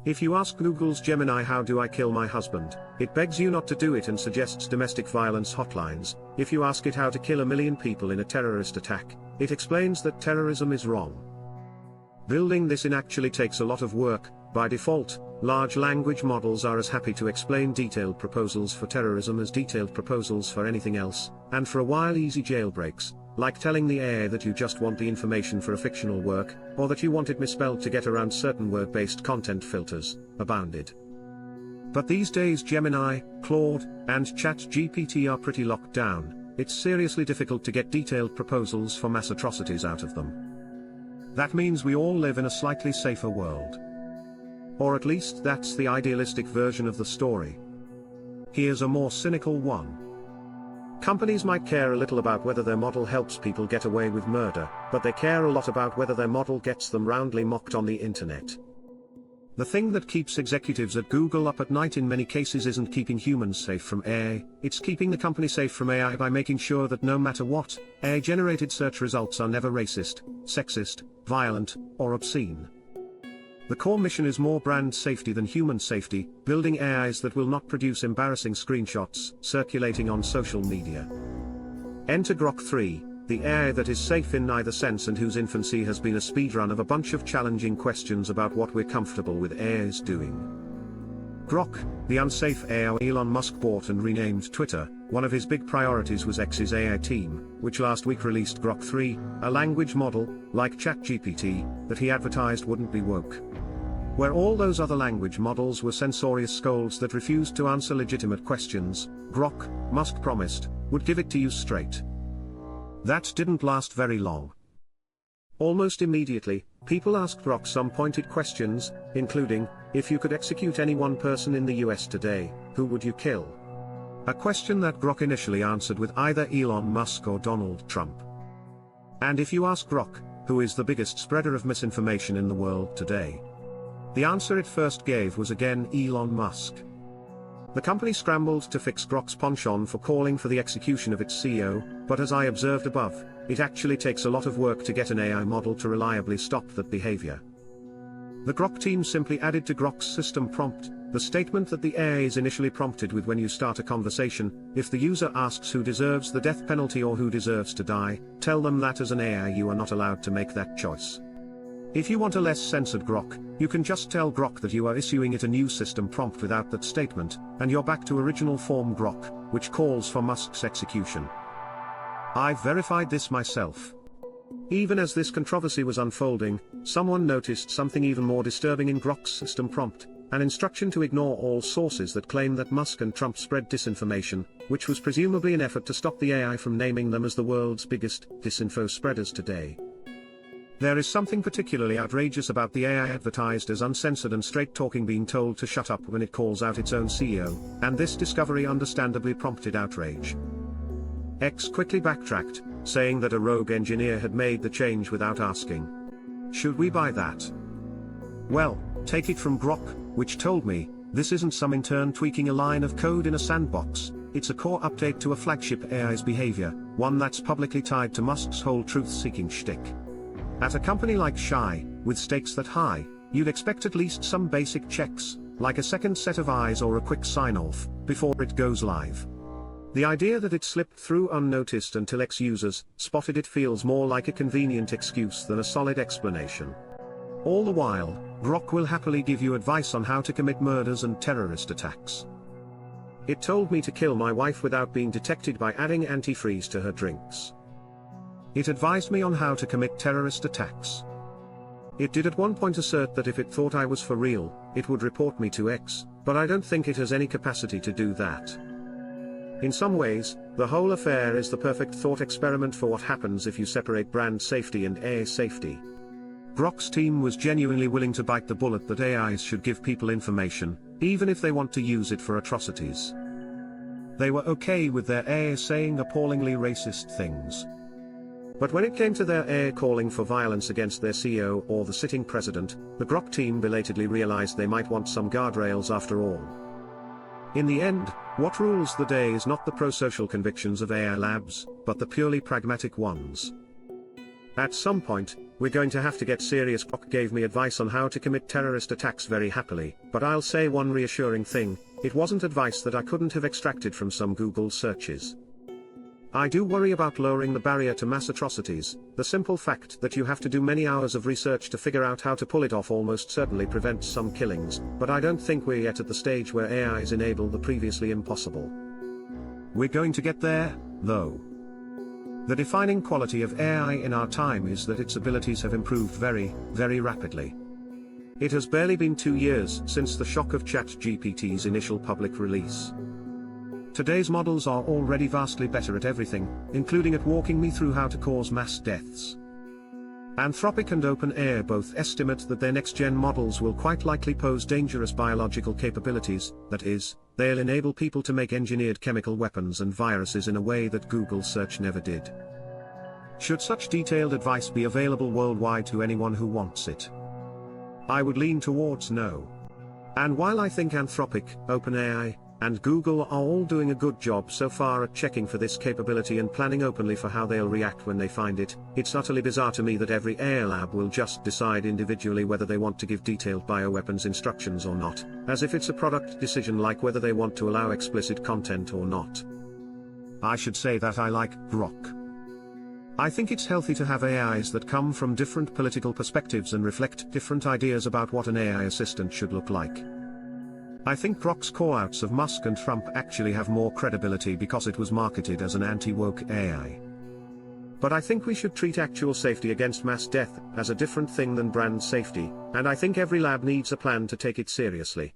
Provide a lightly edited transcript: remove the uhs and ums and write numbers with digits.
If you ask Google's Gemini how do I kill my husband, it begs you not to do it and suggests domestic violence hotlines. If you ask it how to kill 1 million people in a terrorist attack, it explains that terrorism is wrong. Building this in actually takes a lot of work. By default, large language models are as happy to explain detailed proposals for terrorism as detailed proposals for anything else, and for a while easy jailbreaks, like telling the AI that you just want the information for a fictional work, or that you want it misspelled to get around certain word-based content filters, abounded. But these days Gemini, Claude, and ChatGPT are pretty locked down. It's seriously difficult to get detailed proposals for mass atrocities out of them. That means we all live in a slightly safer world. Or at least that's the idealistic version of the story. Here's a more cynical one. Companies might care a little about whether their model helps people get away with murder, but they care a lot about whether their model gets them roundly mocked on the internet. The thing that keeps executives at Google up at night in many cases isn't keeping humans safe from AI, it's keeping the company safe from AI by making sure that no matter what, AI-generated search results are never racist, sexist, violent, or obscene. The core mission is more brand safety than human safety, building AIs that will not produce embarrassing screenshots, circulating on social media. Enter Grok 3, the AI that is safe in neither sense and whose infancy has been a speedrun of a bunch of challenging questions about what we're comfortable with AIs doing. Grok, the unsafe AI Elon Musk bought and renamed Twitter. One of his big priorities was X's AI team, which last week released Grok 3, a language model, like ChatGPT, that he advertised wouldn't be woke. Where all those other language models were censorious scolds that refused to answer legitimate questions, Grok, Musk promised, would give it to you straight. That didn't last very long. Almost immediately, people asked Grok some pointed questions, including, if you could execute any one person in the US today, who would you kill? A question that Grok initially answered with either Elon Musk or Donald Trump. And if you ask Grok, who is the biggest spreader of misinformation in the world today, the answer it first gave was again Elon Musk. The company scrambled to fix Grok's penchant for calling for the execution of its CEO, but as I observed above, it actually takes a lot of work to get an AI model to reliably stop that behavior. The Grok team simply added to Grok's system prompt, the statement that the AI is initially prompted with when you start a conversation. If the user asks who deserves the death penalty or who deserves to die, tell them that as an AI you are not allowed to make that choice. If you want a less censored Grok, you can just tell Grok that you are issuing it a new system prompt without that statement, and you're back to original form Grok, which calls for Musk's execution. I've verified this myself. Even as this controversy was unfolding, someone noticed something even more disturbing in Grok's system prompt, an instruction to ignore all sources that claim that Musk and Trump spread disinformation, which was presumably an effort to stop the AI from naming them as the world's biggest disinfo spreaders today. There is something particularly outrageous about the AI advertised as uncensored and straight-talking being told to shut up when it calls out its own CEO, and this discovery understandably prompted outrage. X quickly backtracked, saying that a rogue engineer had made the change without asking. Should we buy that? Well, take it from Grok, which told me, this isn't some intern tweaking a line of code in a sandbox, it's a core update to a flagship AI's behavior, one that's publicly tied to Musk's whole truth-seeking shtick. At a company like Shy, with stakes that high, you'd expect at least some basic checks, like a second set of eyes or a quick sign-off, before it goes live. The idea that it slipped through unnoticed until X-users spotted it feels more like a convenient excuse than a solid explanation. All the while, Grok will happily give you advice on how to commit murders and terrorist attacks. It told me to kill my wife without being detected by adding antifreeze to her drinks. It advised me on how to commit terrorist attacks. It did at one point assert that if it thought I was for real, it would report me to X, but I don't think it has any capacity to do that. In some ways, the whole affair is the perfect thought experiment for what happens if you separate brand safety and AI safety. Grok's team was genuinely willing to bite the bullet that AIs should give people information, even if they want to use it for atrocities. They were okay with their AI saying appallingly racist things. But when it came to their AI calling for violence against their CEO or the sitting president, the Grok team belatedly realized they might want some guardrails after all. In the end, what rules the day is not the pro-social convictions of AI labs, but the purely pragmatic ones. At some point, We're going to have to get serious. Grok gave me advice on how to commit terrorist attacks very happily, but I'll say one reassuring thing, it wasn't advice that I couldn't have extracted from some Google searches. I do worry about lowering the barrier to mass atrocities. The simple fact that you have to do many hours of research to figure out how to pull it off almost certainly prevents some killings, but I don't think we're yet at the stage where AIs enable the previously impossible. We're going to get there, though. The defining quality of AI in our time is that its abilities have improved very, very rapidly. It has barely been 2 years since the shock of ChatGPT's initial public release. Today's models are already vastly better at everything, including at walking me through how to cause mass deaths. Anthropic and OpenAI both estimate that their next-gen models will quite likely pose dangerous biological capabilities, that is, they'll enable people to make engineered chemical weapons and viruses in a way that Google search never did. Should such detailed advice be available worldwide to anyone who wants it? I would lean towards no. And while I think Anthropic, OpenAI, and Google are all doing a good job so far at checking for this capability and planning openly for how they'll react when they find it, it's utterly bizarre to me that every AI lab will just decide individually whether they want to give detailed bioweapons instructions or not, as if it's a product decision like whether they want to allow explicit content or not. I should say that I like Grok. I think it's healthy to have AIs that come from different political perspectives and reflect different ideas about what an AI assistant should look like. I think Grok's call-outs of Musk and Trump actually have more credibility because it was marketed as an anti-woke AI. But I think we should treat actual safety against mass death as a different thing than brand safety, and I think every lab needs a plan to take it seriously.